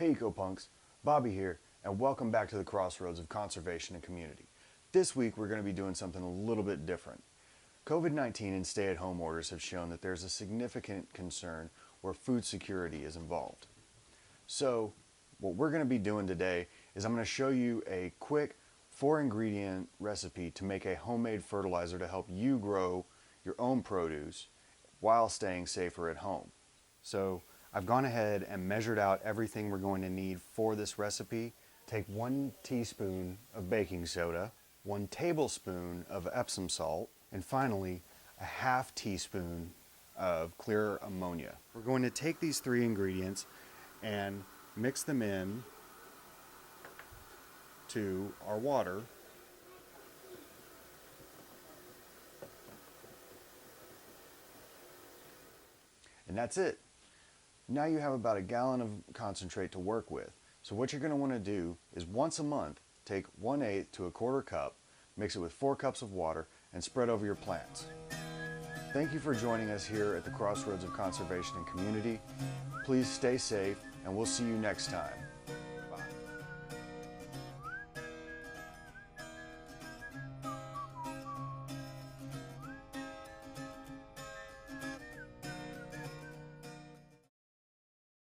Hey EcoPunks, Bobby here, and welcome back to the crossroads of conservation and community. This week we're going to be doing something a little bit different. COVID-19 and stay-at-home orders have shown that there's a significant concern where food security is involved. So what we're going to be doing today is I'm going to show you a quick 4-ingredient recipe to make a homemade fertilizer to help you grow your own produce while staying safer at home. So I've gone ahead and measured out everything we're going to need for this recipe. Take 1 teaspoon of baking soda, 1 tablespoon of Epsom salt, and finally a ½ teaspoon of clear ammonia. We're going to take these 3 ingredients and mix them in to our water. And that's it. Now you have about 1 gallon of concentrate to work with. So what you're going to want to do is once a month take 1/8 to 1/4 cup, mix it with 4 cups of water, and spread over your plants. Thank you for joining us here at the Crossroads of Conservation and Community. Please stay safe, and we'll see you next time.